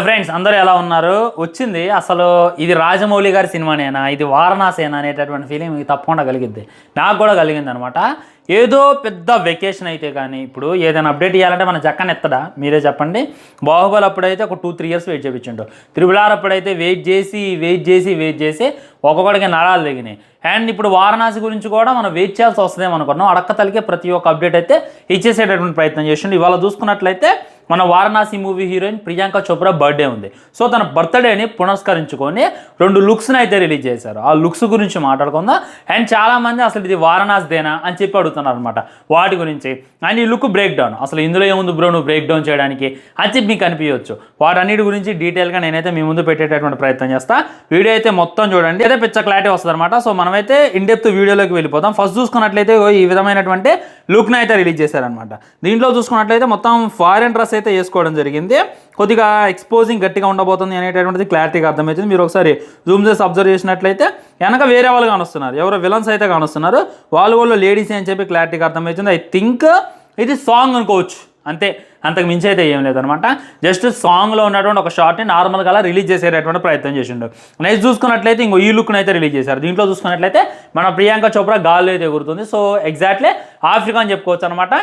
Friends అందరూ ఎలా ఉన్నారు? వచ్చింది అసలు ఇది రాజమౌళి గారి సినిమానేనా, ఇది వారణాసేనా అనేటటువంటి ఫీలింగ్ మీకు తప్పకుండా కలిగిద్ది. నాకు కూడా కలిగింది అనమాట. ఏదో పెద్ద వెకేషన్ అయితే కానీ ఇప్పుడు ఏదైనా అప్డేట్ ఇవ్వాలంటే మన జక్కన ఎత్తడా మీరే చెప్పండి. బాహుబలి అప్పుడైతే ఒక 2-3 ఇయర్స్ వెయిట్ చేయించిండు. త్రిబుల్ ఆర్ అప్పుడైతే వెయిట్ చేసి ఒక్కొక్కడికి నరాలు దిగినాయి. అండ్ ఇప్పుడు వారణాసి గురించి కూడా మనం వెయిట్ చేయాల్సి వస్తుందేమో అనుకున్నాం. అడక్క తలికే ప్రతి ఒక్క అప్డేట్ అయితే ఇచ్చేసేటటువంటి ప్రయత్నం చేసిండు. ఇవాళ చూసుకున్నట్లయితే మన Varanasi movie heroine Priyanka Chopra birthday ఉంది. సో తన బర్త్డేని పునస్కరించుకొని 2 లుక్స్ని అయితే రిలీజ్ చేశారు. ఆ లుక్స్ గురించి మాట్లాడుకుందాం. అండ్ చాలామంది అసలు ఇది వారణాసిదేనా అని చెప్పి అడుగుతున్నారు అనమాట వాటి గురించి. అండ్ ఈ లుక్ బ్రేక్ డౌన్, అసలు ఇందులో ఏముంది బ్రో నువ్వు బ్రేక్ డౌన్ చేయడానికి అని చెప్పి మీకు అనిపించవచ్చు. వాటన్నిటి గురించి డీటెయిల్గా నేనైతే మీ ముందు పెట్టేటటువంటి ప్రయత్నం చేస్తా. వీడియో అయితే మొత్తం చూడండి, అయితే పిచ్చ క్లారిటీ వస్తుంది అనమాట. సో మనమైతే ఇన్ డెప్త్ వీడియోలోకి వెళ్ళిపోతాం. ఫస్ట్ చూసుకున్నట్లయితే ఈ విధమైనటువంటి లుక్ని అయితే రిలీజ్ చేశారనమాట. దీంట్లో చూసుకున్నట్లయితే మొత్తం ఫారెన్ డ్రెస్ అయితే వేసుకోవడం జరిగింది. కొద్దిగా ఎక్స్పోజింగ్ గట్టిగా ఉండబోతుంది అనేటటువంటిది క్లారిటీగా అర్థమవుతుంది. మీరు ఒకసారి జూమ్ చేసి అబ్జర్వ్ చేసినట్లయితే వెనక వేరే వాళ్ళు కానొస్తున్నారు, ఎవరో విలన్స్ అయితే కానొస్తున్నారు. వాళ్ళు లేడీస్ అని చెప్పి క్లారిటీగా అర్థమవుతుంది. ఐ థింక్ ఇది సాంగ్ అనుకోవచ్చు, అంతే, అంతకు మించి అయితే ఏం లేదనమాట. జస్ట్ సాంగ్లో ఉన్నటువంటి ఒక షార్ట్ని నార్మల్గా అలా రిలీజ్ చేసేటటువంటి ప్రయత్నం చేసిండు. నెక్స్ట్ చూసుకున్నట్లయితే ఇంకో ఈ లుక్ని అయితే రిలీజ్ చేశారు. దీంట్లో చూసుకున్నట్లయితే మన ప్రియాంక చోప్రా గాల్లో అయితే ఎగురుతుంది. సో ఎగ్జాక్ట్లీ ఆఫ్రికా అని చెప్పుకోవచ్చు అనమాట.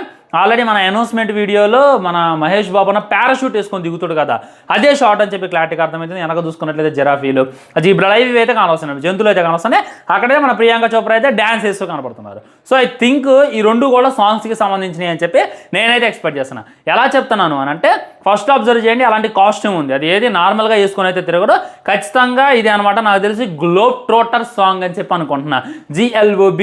ఆల్రెడీ మన అనౌన్స్మెంట్ వీడియోలో మన మహేష్ బాబున పారాషూట్ వేసుకొని దిగుతాడు కదా, అదే షార్ట్ అని చెప్పి క్లారిటీగా అర్థమవుతుంది. వెనక చూసుకున్నట్లయితే జిరాఫీలు, జీబ్రాలు ఇవి అయితే కానొస్తున్నాయి, జంతువులు అయితే కానొస్తున్నాయి. అక్కడే మన ప్రియాంక చోప్రా అయితే డ్యాన్స్ వేస్తూ కనపడుతున్నారు. సో ఐ థింక్ ఈ 2 కూడా సాంగ్స్కి సంబంధించినవి అని చెప్పి నేనైతే ఎక్స్పెక్ట్ చేస్తున్నాను. ఎలా చెప్తున్నాను అని అంటే ఫస్ట్ అబ్జర్వ్ చేయండి, అలాంటి కాస్ట్యూమ్ ఉంది. అది ఏది నార్మల్గా వేసుకొని అయితే తిరగడు, ఖచ్చితంగా ఇది అనమాట. నాకు తెలిసి గ్లోబ్ ట్రోటర్ సాంగ్ అని చెప్పి అనుకుంటున్నా. GLOB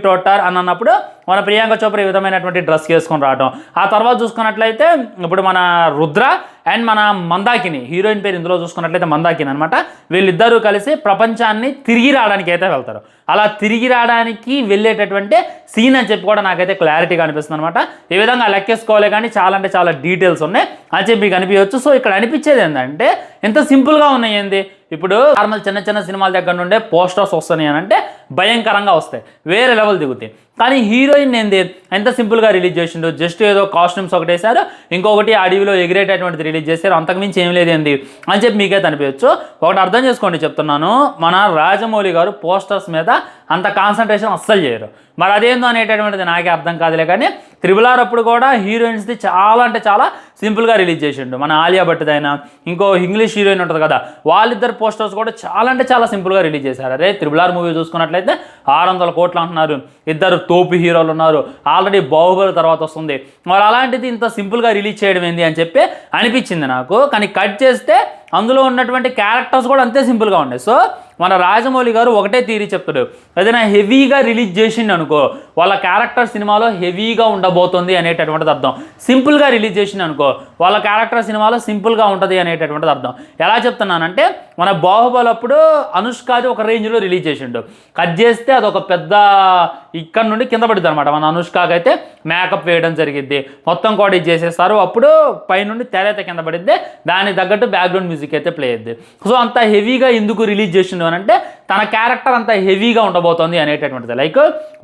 ట్రోటర్ అని అన్నప్పుడు మన ప్రియాంక చోప్రా ఈ విధమైనటువంటి డ్రెస్ వేసుకొని రావడం. ఆ తర్వాత చూసుకున్నట్లయితే ఇప్పుడు మన రుద్ర అండ్ మన మందాకిని, హీరోయిన్ పేరు ఇందులో చూసుకున్నట్లయితే మందాకిని అనమాట. వీళ్ళిద్దరూ కలిసి ప్రపంచాన్ని తిరిగి రావడానికి అయితే వెళ్తారు. అలా తిరిగి రావడానికి వెళ్ళేటటువంటి సీన్ అని చెప్పి కూడా నాకైతే క్లారిటీగా అనిపిస్తుంది అనమాట. ఈ విధంగా లెక్కేసుకోవాలి, కానీ చాలా అంటే చాలా డీటెయిల్స్ ఉన్నాయి అని చెప్పి మీకు అనిపించవచ్చు. సో ఇక్కడ అనిపించేది ఏంటంటే ఎంత సింపుల్గా ఉన్నాయి. ఏంది ఇప్పుడు నార్మల్ చిన్న సినిమాల దగ్గర నుండే పోస్టర్స్ వస్తున్నాయి అని అంటే భయంకరంగా వస్తాయి, వేరే లెవెల్ దిగుతాయి. కానీ హీరోయిన్ ఏంది ఎంత సింపుల్గా రిలీజ్ చేసిండు. జస్ట్ ఏదో కాస్ట్యూమ్స్ ఒకటి వేశారు, ఇంకొకటి అడవిలో ఎగిరేటటువంటిది రిలీజ్ చేశారు, అంతకుమించి ఏం లేదు ఏంది అని చెప్పి మీకైతే అనిపించవచ్చు. ఒకటి అర్థం చేసుకోండి చెప్తున్నాను, మన రాజమౌళి గారు పోస్టర్స్ మీద అంత కాన్సన్ట్రేషన్ అస్సలు చేయరు. మరి అదేందో అనేటటువంటిది నాకే అర్థం కాదులే. కానీ త్రిబుల్ ఆర్ అప్పుడు కూడా హీరోయిన్స్ది చాలా అంటే చాలా సింపుల్గా రిలీజ్ చేసిండు. మన ఆలియా భట్దైనా ఇంకో ఇంగ్లీష్ హీరోయిన్ ఉంటుంది కదా, వాళ్ళిద్దరు పోస్టర్స్ కూడా చాలా అంటే చాలా సింపుల్గా రిలీజ్ చేశారు. అరే త్రిబుల్ ఆర్ మూవీ చూసుకున్నట్లయితే 600 కోట్లు అంటున్నారు, 2 తోపు హీరోలు ఉన్నారు, ఆల్రెడీ బాహుబలి తర్వాత వస్తుంది. మరి అలాంటిది ఇంత సింపుల్గా రిలీజ్ చేయడం ఏంది అని చెప్పి అనిపించింది నాకు. కానీ కట్ చేస్తే అందులో ఉన్నటువంటి క్యారెక్టర్స్ కూడా అంతే సింపుల్గా ఉన్నాయి. సో మన రాజమౌళి గారు ఒకటే థియరీ చెప్తాడు, ఏదైనా హెవీగా రిలీజ్ చేసిండు అనుకో వాళ్ళ క్యారెక్టర్ సినిమాలో హెవీగా ఉండబోతుంది అనేటటువంటిది అర్థం. సింపుల్గా రిలీజ్ చేసిండు అనుకో వాళ్ళ క్యారెక్టర్ సినిమాలో సింపుల్గా ఉంటుంది అనేటటువంటిది అర్థం. ఎలా చెప్తున్నానంటే మన బాహుబలి అప్పుడు అనుష్కది ఒక రేంజ్లో రిలీజ్ చేసిండు, కట్ చేస్తే అదొక పెద్ద ఇక్కడ నుండి కింద పడుతుంది అనమాట. మన అనుష్కకి అయితే మేకప్ వేయడం జరిగిద్ది, మొత్తం కూడా ఇది చేసేస్తారు. అప్పుడు పైనుండి తెర అయితే కింద పడిద్ది, దానికి తగ్గట్టు బ్యాక్గ్రౌండ్ మ్యూజిక్ అయితే ప్లే అయ్యింది. సో అంత హెవీగా ఎందుకు రిలీజ్ చేసిండు అని అంటే తన క్యారెక్టర్ అంత హెవీగా ఉండబోతోంది అనేటటువంటిది. లైక్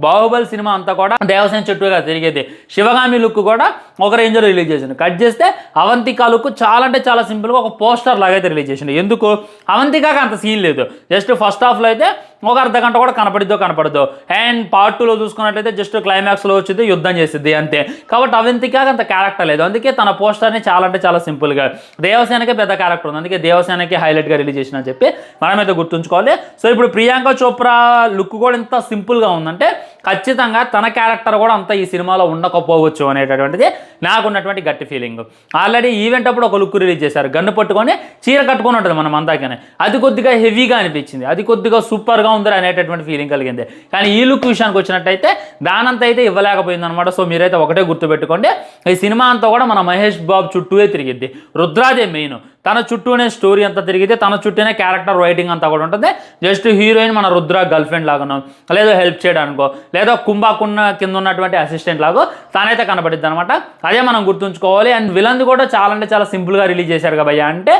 బాహుబలి సినిమా అంతా కూడా దేవసేన చుట్టూగా తిరిగేది, శివగామి లుక్ కూడా ఒక రేంజ్లో రిలీజ్ చేసిండు. కట్ చేస్తే అవంతిక లుక్ చాలా అంటే చాలా సింపుల్గా ఒక పోస్టర్ లాగా అయితే రిలీజ్ చేసిండు. ఎందుకు అవంతికకి అంత సీన్ లేదు, జస్ట్ ఫస్ట్ హాఫ్లో అయితే ఒక అర్ధ గంట కూడా కనపడద్దు. అండ్ పార్ట్ 2లో చూసుకున్నట్లయితే జస్ట్ క్లైమాక్స్లో వచ్చింది, యుద్ధం చేసిద్ది అంతే. కాబట్టి అవంతికకి అంత క్యారెక్టర్ లేదు, అందుకే తన పోస్టర్ని చాలా అంటే చాలా సింపుల్గా. దేవసేనకే పెద్ద క్యారెక్టర్ ఉంది, అందుకే దేవసేనకి హైలైట్గా రిలీజ్ చేసిన అని చెప్పి మనమైతే గుర్తుంచుకోవాలి. సో ఇప్పుడు ప్రియాంక చోప్రా లుక్ కూడా ఎంత సింపుల్గా ఉందంటే ఖచ్చితంగా తన క్యారెక్టర్ కూడా అంత ఈ సినిమాలో ఉండకపోవచ్చు అనేటటువంటిది నాకున్నటువంటి గట్టి ఫీలింగ్. ఆల్రెడీ ఈవెంట్ అప్పుడు ఒక లుక్ రిలీజ్ చేశారు, గన్ను పట్టుకొని చీర కట్టుకొని ఉంటుంది మనం అందాకనే, అది కొద్దిగా హెవీగా అనిపించింది, అది కొద్దిగా సూపర్గా ఉంది అనేటటువంటి ఫీలింగ్ కలిగింది. కానీ ఈ లుక్ విషయానికి వచ్చినట్టయితే దానంతా అయితే ఇవ్వలేకపోయింది అనమాట. సో మీరైతే ఒకటే గుర్తుపెట్టుకోండి, ఈ సినిమా అంతా కూడా మన మహేష్ బాబు చుట్టూనే తిరిగిద్ది, రుద్రాదే మెయిన్, తన చుట్టూనే స్టోరీ అంతా తిరిగితే తన చుట్టూనే క్యారెక్టర్ రైటింగ్ అంతా కూడా ఉంటుంది. జస్ట్ హీరోయిన్ మన రుద్ర గర్ల్ ఫ్రెండ్ లాగానో, లేదా హెల్ప్ చేయడానికో, లేదా కుంభాకున్న కింద ఉన్నటువంటి అసిస్టెంట్ లాగో తనైతే కనబడిద్ది అనమాట. అదే మనం గుర్తుంచుకోవాలి. అండ్ విలన్ది కూడా చాలా అంటే చాలా సింపుల్గా రిలీజ్ చేశారు కదా భయ్యా, అంటే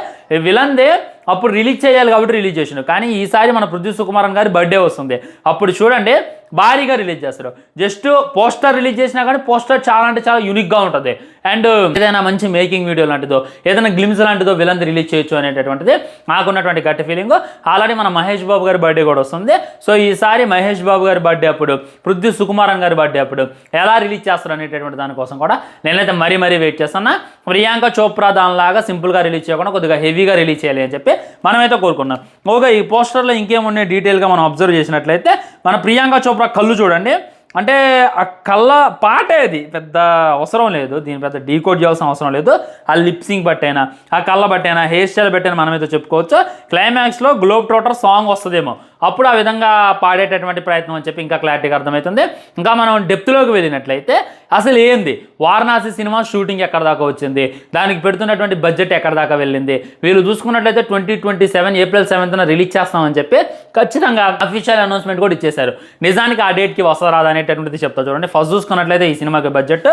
విలన్దే అప్పుడు రిలీజ్ చేయాలి కాబట్టి రిలీజ్ చేసిండు. కానీ ఈసారి మన పృథ్వీ సుకుమారన్ గారి బర్త్డే వస్తుంది, అప్పుడు చూడండి భారీగా రిలీజ్ చేస్తారు. జస్ట్ పోస్టర్ రిలీజ్ చేసినా కానీ పోస్టర్ చాలా అంటే చాలా యూనిక్గా ఉంటుంది. అండ్ ఏదైనా మంచి మేకింగ్ వీడియో లాంటిదో ఏదైనా గ్లిమ్స్ లాంటిదో విలన్ రిలీజ్ చేయొచ్చు అనేటటువంటిది నాకున్నటువంటి గట్టి ఫీలింగ్. ఆల్రెడీ మన మహేష్ బాబు గారి బర్త్డే కూడా వస్తుంది. సో ఈసారి మహేష్ బాబు గారి బర్త్డే అప్పుడు, పృథ్వీ సుకుమారన్ గారి బర్త్డే అప్పుడు ఎలా రిలీజ్ చేస్తారు అనేటటువంటి దానికోసం కూడా నేనైతే మరీ వెయిట్ చేస్తున్నా. ప్రియాంక చోప్రా దానిలాగా సింపుల్గా రిలీజ్ చేయకుండా కొద్దిగా హెవీగా రిలీజ్ చేయాలి అని చెప్పి మనమైతే కోరుకున్నాం. ఓకే, ఈ పోస్టర్లో ఇంకేమున్నాయి డీటెయిల్గా మనం అబ్జర్వ్ చేసినట్లయితే మన ప్రియాంక చోప్రా కళ్ళు చూడండి. అంటే ఆ కళ్ళ పాటే అది పెద్ద అవసరం లేదు, దీని పెద్ద డీకోడ్ చేయాల్సిన అవసరం లేదు. ఆ లిప్సింగ్ బట్టైనా, ఆ కళ్ళ బట్టైనా, హెయిర్ స్టైల్ బట్టైనా మనమైతే చెప్పుకోవచ్చు. క్లైమాక్స్లో గ్లోబ్ ట్రోటర్ సాంగ్ వస్తుందేమో, అప్పుడు ఆ విధంగా పాడేటటువంటి ప్రయత్నం అని చెప్పి ఇంకా క్లారిటీగా అర్థమవుతుంది. ఇంకా మనం డెప్త్లోకి వెళ్ళినట్లయితే అసలు ఏంది వారణాసి సినిమా షూటింగ్ ఎక్కడ దాకా వచ్చింది, దానికి పెడుతున్నటువంటి బడ్జెట్ ఎక్కడ దాకా వెళ్ళింది, వీళ్ళు చూసుకున్నట్లయితే 2027 ఏప్రిల్ 7న రిలీజ్ చేస్తామని చెప్పి ఖచ్చితంగా అఫీషియల్ అనౌన్స్మెంట్ కూడా ఇచ్చేశారు. నిజానికి ఆ డేట్కి వస్తా రాదా అనేటటువంటిది చెప్తా చూడండి. ఫస్ట్ చూసుకున్నట్లయితే ఈ సినిమాకి బడ్జెట్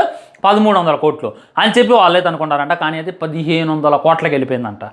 1300 కోట్లు అని చెప్పి వాళ్ళైతే అనుకుంటారంట, కానీ అది 1500 కోట్లకి వెళ్ళిపోయిందంట.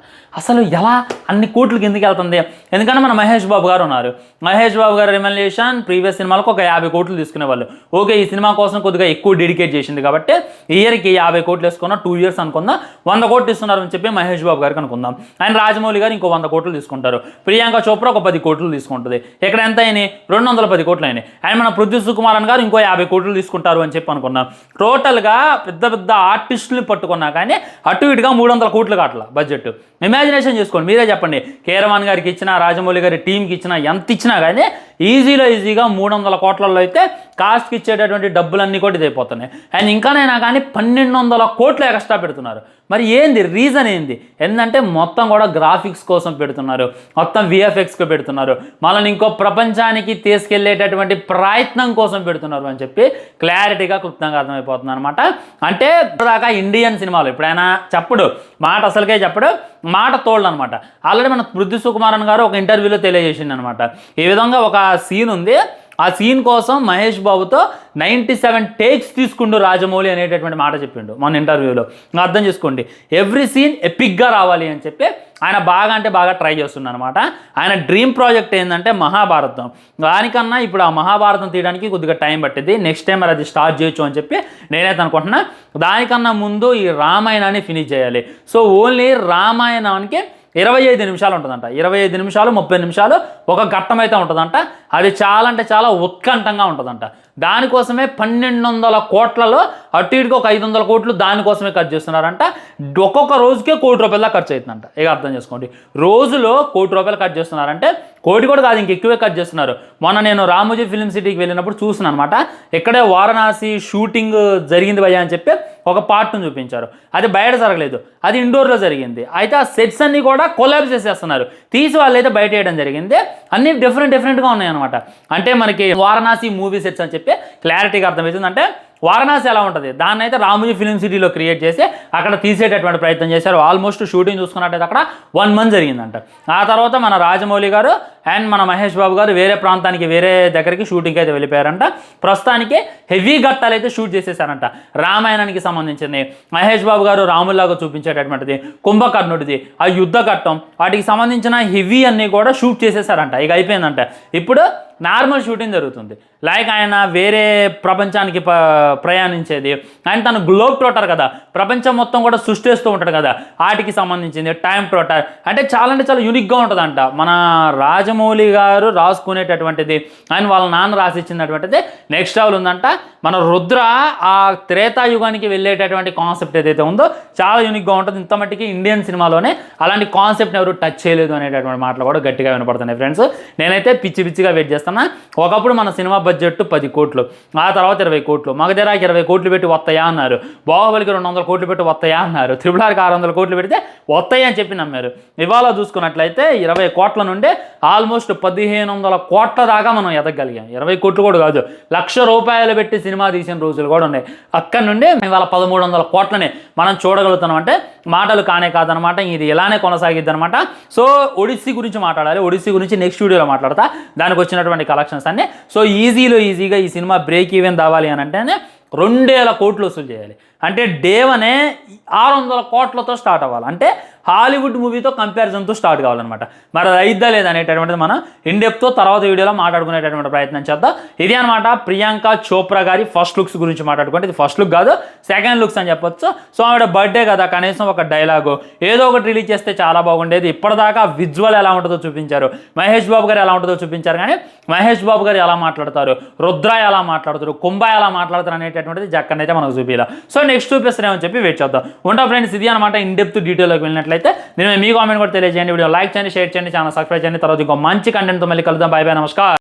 అసలు ఎలా అన్ని కోట్లకి ఎందుకు వెళ్తుంది? ఎందుకంటే మన మహేష్ బాబు గారు ఉన్నారు. మహేష్ బాబు గారు రెమ్యునరేషన్ ప్రీవియస్ సినిమాలకు ఒక 50 కోట్లు తీసుకునేవాళ్ళు. ఓకే, ఈ సినిమా కోసం కొద్దిగా ఎక్కువ డెడికేట్ చేసింది కాబట్టి ఇయర్కి 50 కోట్లు వేసుకున్నా, 2 years అనుకుందాం 100 కోట్లు ఇస్తున్నారు అని చెప్పి మహేష్ బాబు గారికి అనుకుందాం. ఆయన రాజమౌళి గారు ఇంకో 100 కోట్లు తీసుకుంటారు. ప్రియాంక చోప్రా ఒక 10 కోట్లు తీసుకుంటుంది. ఇక్కడ ఎంత అయినాయి? 210 కోట్లు అయినాయి. అండ్ మన పృథ్వీ సుకుమారన్ గారు ఇంకో 50 కోట్లు తీసుకుంటారు అని చెప్పి అనుకున్నాం. టోటల్గా పెద్ద పెద్ద ఆర్టిస్టులు పట్టుకున్నా కానీ అటు ఇటుగా 300 కోట్లు కాట్ల బడ్జెట్. ఇమాజినేషన్ చేసుకోండి, మీరే చెప్పండి. కేరవాన్ గారికి ఇచ్చినా, రాజమౌళి గారి టీంకి ఇచ్చినా, ఎంత ఇచ్చినా కానీ ఈజీగా 300 కోట్లలో అయితే కాస్ట్కి ఇచ్చేటటువంటి డబ్బులన్నీ కూడా ఇదైపోతున్నాయి. అండ్ ఇంకానైనా కానీ 1200 కోట్లు ఎక్స్ట్రా పెడుతున్నారు. మరి ఏంది రీజన్ ఏంది? ఏంటంటే మొత్తం కూడా గ్రాఫిక్స్ కోసం పెడుతున్నారు, మొత్తం విఎఫ్ఎక్స్కి పెడుతున్నారు, మనల్ని ఇంకో ప్రపంచానికి తీసుకెళ్లేటటువంటి ప్రయత్నం కోసం పెడుతున్నారు అని చెప్పి క్లారిటీగా క్లుప్తంగా అర్థమైపోతుంది అనమాట. అంటే ఇప్పటిదాకా ఇండియన్ సినిమాలు ఎప్పుడైనా చెప్పడు మాట, అసలుకే చెప్పడు మాట తోళ్ళు అనమాట. ఆల్రెడీ మన పృథ్వీ సుకుమారన్ గారు ఒక ఇంటర్వ్యూలో తెలియజేసింది అనమాట. ఈ విధంగా ఒక సీన్ ఉంది, ఆ సీన్ కోసం మహేష్ బాబుతో 97 టేక్స్ తీసుకుంటూ రాజమౌళి అనేటటువంటి మాట చెప్పిండు మన ఇంటర్వ్యూలో. అర్థం చేసుకోండి, ఎవ్రీ సీన్ ఎపిక్గా రావాలి అని చెప్పి ఆయన బాగా ట్రై చేస్తున్నాడు అనమాట. ఆయన డ్రీమ్ ప్రాజెక్ట్ ఏంటంటే మహాభారతం. దానికన్నా ఇప్పుడు ఆ మహాభారతం తీయడానికి కొద్దిగా టైం పట్టింది. నెక్స్ట్ టైం మరి అది స్టార్ట్ చేయొచ్చు అని చెప్పి నేనైతే అనుకుంటున్నా. దానికన్నా ముందు ఈ రామాయణాన్ని ఫినిష్ చేయాలి. సో ఓన్లీ రామాయణానికి 25 నిమిషాలు ఉంటుందంట. 25 నిమిషాలు 30 నిమిషాలు ఒక ఘట్టం అయితే ఉంటుందంట. అది చాలా అంటే చాలా ఉత్కంఠంగా ఉంటుందంట. దానికోసమే 1200 కోట్లలో అటు ఇటుగా ఒక 500 కోట్లు దానికోసమే ఖర్చు చేస్తున్నారంట. ఒక్కొక్క రోజుకే ₹1 కోటి ఖర్చు అవుతుందంట. ఇక అర్థం చేసుకోండి, రోజులో ₹1 కోటి ఖర్చు చేస్తున్నారంటే కోటి కూడా కాదు, ఇంకెక్కువే ఖర్చు చేస్తున్నారు. మొన్న నేను రామోజీ ఫిల్మ్ సిటీకి వెళ్ళినప్పుడు చూస్తున్నాను అనమాట. ఇక్కడే వారణాసి షూటింగ్ జరిగింది భయ్యా అని చెప్పి ఒక పార్ట్ను చూపించారు. అది బయట జరగలేదు, అది ఇండోర్లో జరిగింది. అయితే ఆ సెట్స్ అన్నీ కూడా కొలాబ్స్ చేసేస్తున్నారు, తీసి వాళ్ళు అయితే బయట వేయడం జరిగింది. అన్నీ డిఫరెంట్గా ఉన్నాయి అనమాట. అంటే మనకి వారణాసి మూవీ సెట్స్ అని చెప్పి క్లారిటీగా అర్థమవుతుంది. అంటే వారణాసి ఎలా ఉంటుంది దాన్ని అయితే రామోజీ ఫిల్మ్ సిటీలో క్రియేట్ చేసి అక్కడ తీసేటటువంటి ప్రయత్నం చేశారు. ఆల్మోస్ట్ షూటింగ్ చూసుకున్నట్టయితే అక్కడ 1 month జరిగిందంట. ఆ తర్వాత మన రాజమౌళి గారు అండ్ మన మహేష్ బాబు గారు వేరే ప్రాంతానికి, వేరే దగ్గరికి షూటింగ్కి అయితే వెళ్ళిపోయారంట. ప్రస్తుతానికి హెవీ ఘట్టాలు అయితే షూట్ చేసేసారంట. రామాయణానికి సంబంధించింది, మహేష్ బాబు గారు రాములాగా చూపించేటటువంటిది, కుంభకర్ణుడిది, ఆ యుద్ధ ఘట్టం, వాటికి సంబంధించిన హెవీ అన్నీ కూడా షూట్ చేసేసారంట. ఇక అయిపోయిందంట. ఇప్పుడు నార్మల్ షూటింగ్ జరుగుతుంది. లైక్ ఆయన వేరే ప్రపంచానికి ప్రయాణించేది, ఆయన తను గ్లోబ్ ట్రోటర్ కదా, ప్రపంచం మొత్తం కూడా సృష్టిస్తూ ఉంటాడు కదా, వాటికి సంబంధించింది టైం ట్రోటర్. అంటే చాలా యూనిక్గా ఉంటుందంట. మన రాజమౌళి గారు రాసుకునేటటువంటిది, ఆయన వాళ్ళ నాన్న రాసిచ్చినటువంటిది నెక్స్ట్ లెవెల్ ఉందంట. మన రుద్ర ఆ త్రేతాయుగానికి వెళ్ళేటటువంటి కాన్సెప్ట్ ఏదైతే ఉందో చాలా యూనిక్గా ఉంటుంది. ఇంత మట్టికి ఇండియన్ సినిమాలోనే అలాంటి కాన్సెప్ట్ని ఎవరు టచ్ చేయలేదు అనేటటువంటి మాటలు కూడా గట్టిగా వినపడుతున్నాయి ఫ్రెండ్స్. నేనైతే పిచ్చిగా వెయిట్ చేస్తాను. ఒకప్పుడు మన సినిమా బడ్జెట్ 10 కోట్లు, ఆ తర్వాత 20 కోట్లు, మగధీరాకి 20 కోట్లు పెట్టి వస్తాయా అన్నారు, బాహుబలికి 200 కోట్లు పెట్టి వస్తాయా అన్నారు, RRRకి 600 కోట్లు పెడితే వస్తాయి అని చెప్పి నమ్మారు. ఇవాళ చూసుకున్నట్లయితే 20 కోట్ల నుండి ఆల్మోస్ట్ 1500 కోట్ల దాకా మనం ఎదగలిగాం. 20 కోట్లు కూడా కాదు, ₹1,00,000 పెట్టి సినిమా తీసిన రోజులు కూడా ఉన్నాయి. అక్కడి నుండి ఇవాళ 1300 కోట్లని మనం చూడగలుగుతాం. అంటే మాటలు కానే కాదనమాట, ఇది ఇలానే కొనసాగిద్ది అనమాట. సో ఒడిస్సీ గురించి మాట్లాడాలి, ఒడిస్సీ గురించి నెక్స్ట్ వీడియోలో మాట్లాడతా, దానికి వచ్చినటువంటి కలెక్షన్స్ అన్నీ. సో ఈజీగా ఈ సినిమా బ్రేక్ ఈవెన్ దావాలి అని అంటేనే 2000 కోట్లు వసూలు చేయాలి. అంటే డే 1 600 కోట్లతో స్టార్ట్ అవ్వాలి, అంటే హాలీవుడ్ మూవీతో కంపారిజన్తో స్టార్ట్ కావాలన్నమాట. మరి అది అయిద్దా లేదా అనేటటువంటిది మనం ఇన్డెప్త్తో తర్వాత వీడియోలో మాట్లాడుకునేటటువంటి ప్రయత్నం చేద్దాం. ఇది అనమాట ప్రియాంక చోప్రా గారి ఫస్ట్ లుక్స్ గురించి మాట్లాడుకుంటే, ఇది ఫస్ట్ లుక్ కాదు సెకండ్ లుక్స్ అని చెప్పొచ్చు. సో ఆవిడ బర్త్డే కదా, కనీసం ఒక డైలాగు ఏదో ఒకటి రిలీజ్ చేస్తే చాలా బాగుండేది. ఇప్పటిదాకా విజువల్ ఎలా ఉంటుందో చూపించారు, మహేష్ బాబు గారు ఎలా ఉంటుందో చూపించారు, కానీ మహేష్ బాబు గారు ఎలా మాట్లాడతారు, రుద్ర ఎలా మాట్లాడతారు, కుంభ ఎలా మాట్లాడతారు అనేటటువంటిది జక్కనైతే మనకు చూపించాలి. సో నెక్స్ట్ చూపిస్తారేమని చెప్పి వెయిట్ చేద్దాం. ఉంటా ఫ్రెండ్స్, ఇది అనమాట ఇన్ డెప్త్ డీటెయిల్లోకి వెళ్ళినట్లయితే నేను మీ కామెంట్ కూడా తెలియజేయండి, వీడియో లైక్ చేయండి, షేర్ చేయండి, ఛానల్ సబ్స్క్రైబ్ చేయండి. తర్వాత ఇంకో మంచి కంటెంట్తో మళ్ళీ కలుద్దాం. బై బై, నమస్కారం.